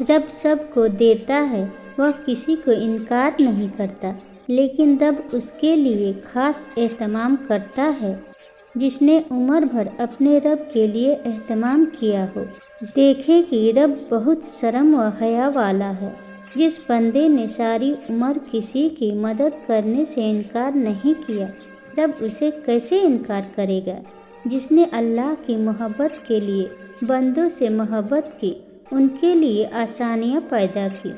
رب سب کو دیتا ہے، وہ کسی کو انکار نہیں کرتا، لیکن رب اس کے لیے خاص اہتمام کرتا ہے جس نے عمر بھر اپنے رب کے لیے اہتمام کیا ہو۔ دیکھیں کہ رب بہت شرم و حیا والا ہے۔ جس بندے نے ساری عمر کسی کی مدد کرنے سے انکار نہیں کیا، رب اسے کیسے انکار کرے گا؟ جس نے اللہ کی محبت کے لیے بندوں سے محبت کی، ان کے لیے آسانیاں پیدا کی،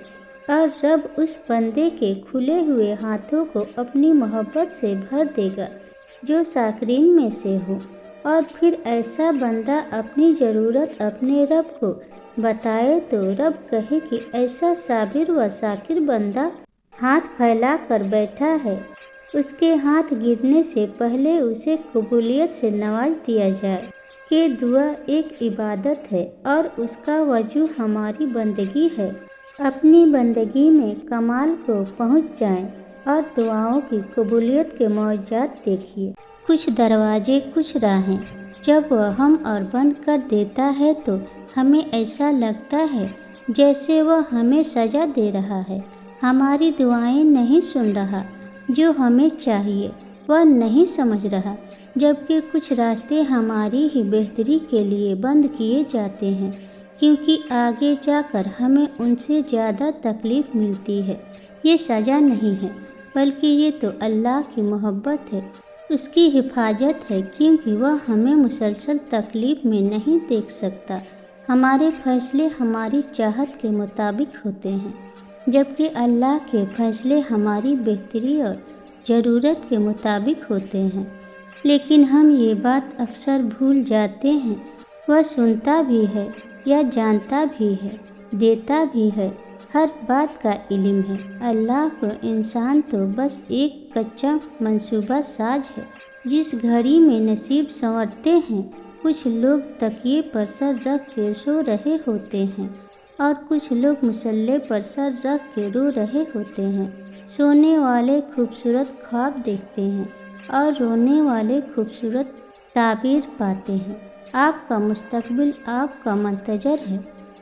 اور رب اس بندے کے کھلے ہوئے ہاتھوں کو اپنی محبت سے بھر دے گا جو شاکرین میں سے ہو۔ اور پھر ایسا بندہ اپنی ضرورت اپنے رب کو بتائے تو رب کہے کہ ایسا صابر و شاکر بندہ ہاتھ پھیلا کر بیٹھا ہے، اس کے ہاتھ گرنے سے پہلے اسے قبولیت سے نواز دیا جائے کہ دعا ایک عبادت ہے اور اس کا وجہ ہماری بندگی ہے۔ اپنی بندگی میں کمال کو پہنچ جائیں اور دعاؤں کی قبولیت کے معجزات دیکھیے۔ کچھ دروازے، کچھ راہیں جب وہ ہم اور بند کر دیتا ہے تو ہمیں ایسا لگتا ہے جیسے وہ ہمیں سزا دے رہا ہے، ہماری دعائیں نہیں سن رہا، جو ہمیں چاہیے وہ نہیں سمجھ رہا۔ جبکہ کچھ راستے ہماری ہی بہتری کے لیے بند کیے جاتے ہیں، کیونکہ آگے جا کر ہمیں ان سے زیادہ تکلیف ملتی ہے۔ یہ سزا نہیں ہے، بلکہ یہ تو اللہ کی محبت ہے، اس کی حفاظت ہے، کیونکہ وہ ہمیں مسلسل تکلیف میں نہیں دیکھ سکتا۔ ہمارے فیصلے ہماری چاہت کے مطابق ہوتے ہیں، جبکہ اللہ کے فیصلے ہماری بہتری اور ضرورت کے مطابق ہوتے ہیں۔ لیکن ہم یہ بات اکثر بھول جاتے ہیں، وہ سنتا بھی ہے یا جانتا بھی ہے، دیتا بھی ہے، ہر بات کا علم ہے۔ اللہ کو انسان تو بس ایک کچا منصوبہ ساز ہے۔ جس گھڑی میں نصیب سنورتے ہیں، کچھ لوگ تکیے پر سر رکھ کے سو رہے ہوتے ہیں اور کچھ لوگ مصلے پر سر رکھ کے رو رہے ہوتے ہیں۔ سونے والے خوبصورت خواب دیکھتے ہیں اور رونے والے خوبصورت تعبیر پاتے ہیں۔ آپ کا مستقبل آپ کا منتظر ہے،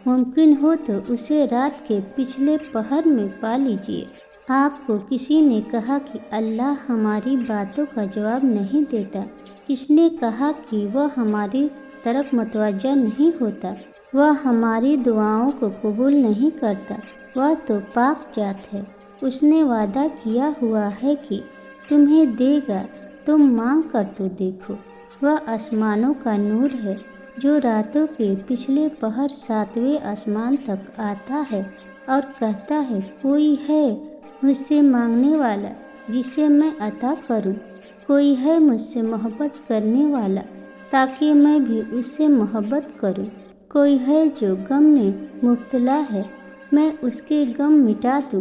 ممکن ہو تو اسے رات کے پچھلے پہر میں پا لیجیے۔ آپ کو کسی نے کہا کہ اللہ ہماری باتوں کا جواب نہیں دیتا، کس نے کہا کہ وہ ہماری طرف متوجہ نہیں ہوتا، وہ ہماری دعاؤں کو قبول نہیں کرتا، وہ تو پاک ذات ہے، اس نے وعدہ کیا ہوا ہے کہ تمہیں دے گا، تم مانگ کر تو دیکھو۔ وہ آسمانوں کا نور ہے جو راتوں کے پچھلے پہر 7ویں آسمان تک آتا ہے اور کہتا ہے، کوئی ہے مجھ سے مانگنے والا جسے میں عطا کروں، کوئی ہے مجھ سے محبت کرنے والا تاکہ میں بھی اس سے محبت کروں، کوئی ہے جو غم میں مبتلا ہے، میں اس کے غم مٹا دوں۔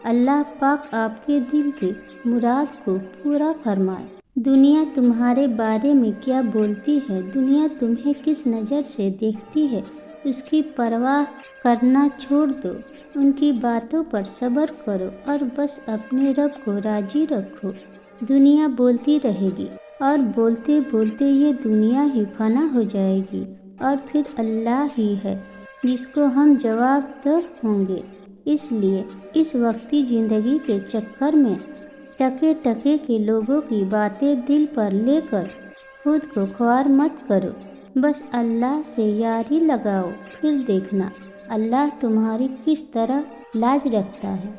اللہ پاک آپ کے دل کی مراد کو پورا فرمائے۔ دنیا تمہارے بارے میں کیا بولتی ہے، دنیا تمہیں کس نظر سے دیکھتی ہے، اس کی پرواہ کرنا چھوڑ دو، ان کی باتوں پر صبر کرو اور بس اپنے رب کو راضی رکھو۔ دنیا بولتی رہے گی اور بولتے بولتے یہ دنیا ہی فنا ہو جائے گی، اور پھر اللہ ہی ہے جس کو ہم جواب دہ ہوں گے۔ اس لیے اس وقتی زندگی کے چکر میں ٹکے ٹکے کے لوگوں کی باتیں دل پر لے کر خود کو خوار مت کرو، بس اللہ سے یاری لگاؤ، پھر دیکھنا اللہ تمہاری کس طرح لاج رکھتا ہے۔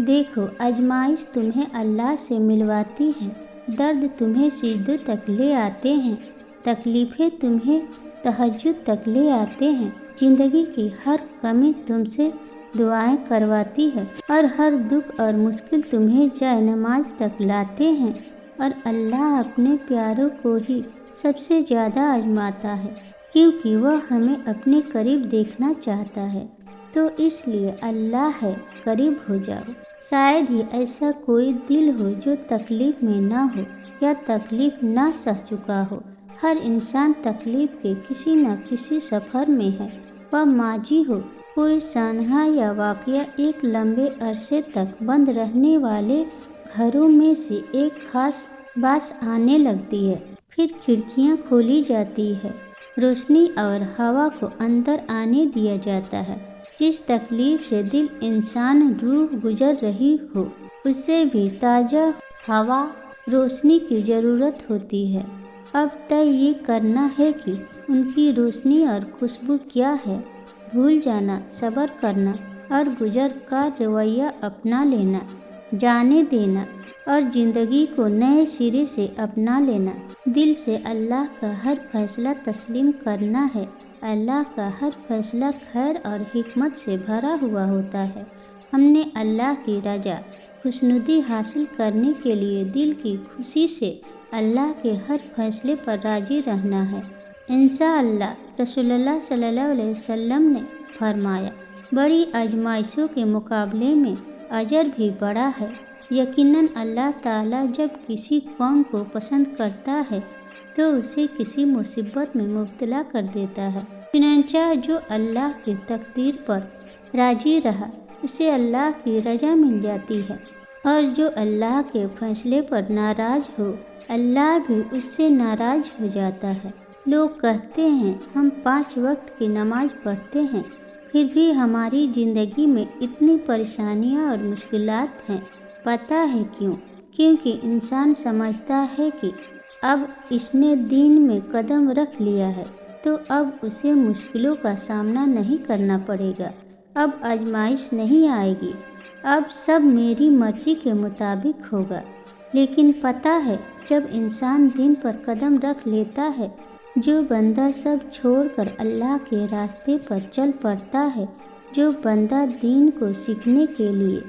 دیکھو، آزمائش تمہیں اللہ سے ملواتی ہے، درد تمہیں سجدوں تک لے آتے ہیں، تکلیفیں تمہیں تہجد تک لے آتے ہیں، زندگی کی ہر کمی تم سے دعائیں کرواتی ہے، اور ہر دکھ اور مشکل تمہیں جائے نماز تک لاتے ہیں، اور اللہ اپنے پیاروں کو ہی سب سے زیادہ آزماتا ہے، کیونکہ وہ ہمیں اپنے قریب دیکھنا چاہتا ہے۔ تو اس لیے اللہ ہے، قریب ہو جاؤ۔ شاید ہی ایسا کوئی دل ہو جو تکلیف میں نہ ہو یا تکلیف نہ سہ چکا ہو۔ ہر انسان تکلیف کے کسی نہ کسی سفر میں ہے، وہ ماضی ہو، کوئی سانحہ یا واقعہ ایک لمبے عرصے تک بند رہنے والے گھروں میں سے ایک خاص باس آنے لگتی ہے، پھر کھڑکیاں کھولی جاتی ہے، روشنی اور ہوا کو اندر آنے دیا جاتا ہے، جس تکلیف سے دل انسان روح گزر رہی ہو، اسے بھی تازہ ہوا، روشنی کی ضرورت ہوتی ہے۔ اب طے یہ کرنا ہے کہ ان کی روشنی اور خوشبو کیا ہے۔ بھول جانا، صبر کرنا اور گزر کا رویہ اپنا لینا، جانے دینا اور زندگی کو نئے سرے سے اپنا لینا۔ دل سے اللہ کا ہر فیصلہ تسلیم کرنا ہے۔ اللہ کا ہر فیصلہ خیر اور حکمت سے بھرا ہوا ہوتا ہے۔ ہم نے اللہ کی رضا، خوشنودی حاصل کرنے کے لیے دل کی خوشی سے اللہ کے ہر فیصلے پر راضی رہنا ہے۔ انشاءاللہ رسول اللہ صلی اللہ علیہ وسلم نے فرمایا، بڑی آزمائشوں کے مقابلے میں اجر بھی بڑا ہے۔ یقیناً اللہ تعالیٰ جب کسی قوم کو پسند کرتا ہے تو اسے کسی مصیبت میں مبتلا کر دیتا ہے۔ چنانچہ جو اللہ کی تقدیر پر راضی رہا اسے اللہ کی رضا مل جاتی ہے، اور جو اللہ کے فیصلے پر ناراض ہو اللہ بھی اس سے ناراض ہو جاتا ہے۔ لوگ کہتے ہیں ہم 5 وقت کی نماز پڑھتے ہیں، پھر بھی ہماری زندگی میں اتنی پریشانیاں اور مشکلات ہیں۔ پتہ ہے کیوں؟ کیونکہ انسان سمجھتا ہے کہ اب اس نے دین میں قدم رکھ لیا ہے تو اب اسے مشکلوں کا سامنا نہیں کرنا پڑے گا، اب آزمائش نہیں آئے گی، اب سب میری مرضی کے مطابق ہوگا۔ لیکن پتہ ہے جب انسان دین پر قدم رکھ لیتا ہے، جو بندہ سب چھوڑ کر اللہ کے راستے پر چل پڑتا ہے، جو بندہ دین کو سیکھنے کے لیے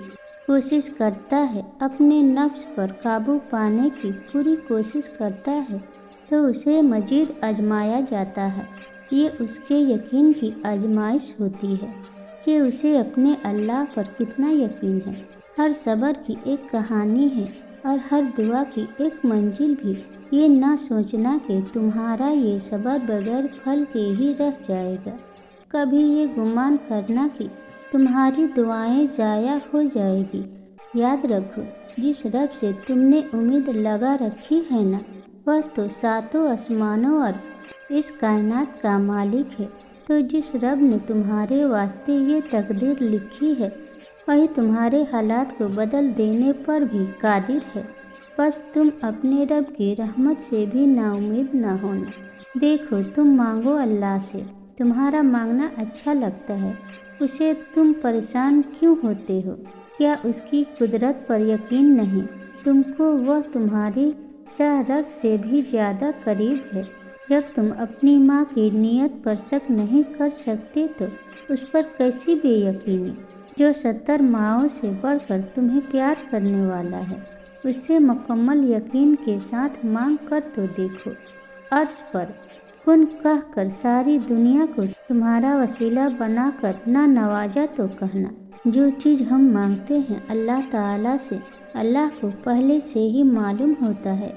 کوشش کرتا ہے، اپنے نفس پر قابو پانے کی پوری کوشش کرتا ہے، تو اسے مزید آزمایا جاتا ہے۔ یہ اس کے یقین کی آزمائش ہوتی ہے کہ اسے اپنے اللہ پر کتنا یقین ہے۔ ہر صبر کی ایک کہانی ہے اور ہر دعا کی ایک منزل بھی۔ یہ نہ سوچنا کہ تمہارا یہ صبر بغیر پھل کے ہی رہ جائے گا۔ کبھی یہ گمان کرنا کہ تمہاری دعائیں ضائع ہو جائے گی۔ یاد رکھو، جس رب سے تم نے امید لگا رکھی ہے نا، وہ تو 7 آسمانوں اور اس کائنات کا مالک ہے۔ تو جس رب نے تمہارے واسطے یہ تقدیر لکھی ہے، وہی تمہارے حالات کو بدل دینے پر بھی قادر ہے۔ بس تم اپنے رب کی رحمت سے بھی نا امید نہ ہونا۔ دیکھو، تم مانگو اللہ سے، تمہارا مانگنا اچھا لگتا ہے، اسے تم پریشان کیوں ہوتے ہو؟ کیا اس کی قدرت پر یقین نہیں؟ تم کو وہ تمہاری شاہ رگ سے بھی زیادہ قریب ہے۔ جب تم اپنی ماں کی نیت پر شک نہیں کر سکتے تو اس پر کیسی بے یقینی؟ جو 70 ماؤں سے بڑھ کر تمہیں پیار کرنے والا ہے، اس سے مکمل یقین کے ساتھ مانگ کر تو دیکھو۔ عرش پر کن کہہ کر ساری دنیا کو تمہارا وسیلہ بنا کر نہ نوازا تو کہنا۔ جو چیز ہم مانگتے ہیں اللہ تعالیٰ سے، اللہ کو پہلے سے ہی معلوم ہوتا ہے۔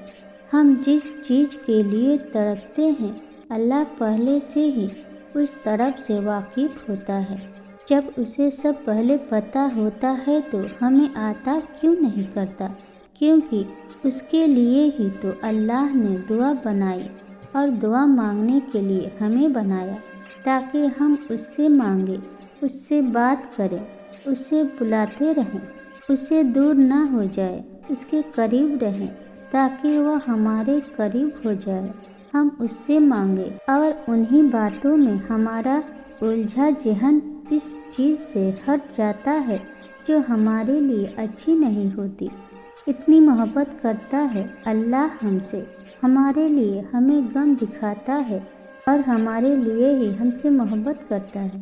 ہم جس چیز کے لیے تڑپتے ہیں اللہ پہلے سے ہی اس طرف سے واقف ہوتا ہے۔ جب اسے سب پہلے پتہ ہوتا ہے تو ہمیں عطا کیوں نہیں کرتا؟ کیونکہ اس کے لیے ہی تو اللہ نے دعا بنائی اور دعا مانگنے کے لیے ہمیں بنایا، تاکہ ہم اس سے مانگیں، اس سے بات کریں، اس سے بلاتے رہیں، اس سے دور نہ ہو جائے، اس کے قریب رہیں تاکہ وہ ہمارے قریب ہو جائے۔ ہم اس سے مانگیں اور انہی باتوں میں ہمارا الجھا ذہن اس چیز سے ہٹ جاتا ہے جو ہمارے لیے اچھی نہیں ہوتی۔ اتنی محبت کرتا ہے اللہ ہم سے، ہمارے لیے ہمیں غم دکھاتا ہے اور ہمارے لیے ہی ہم سے محبت کرتا ہے۔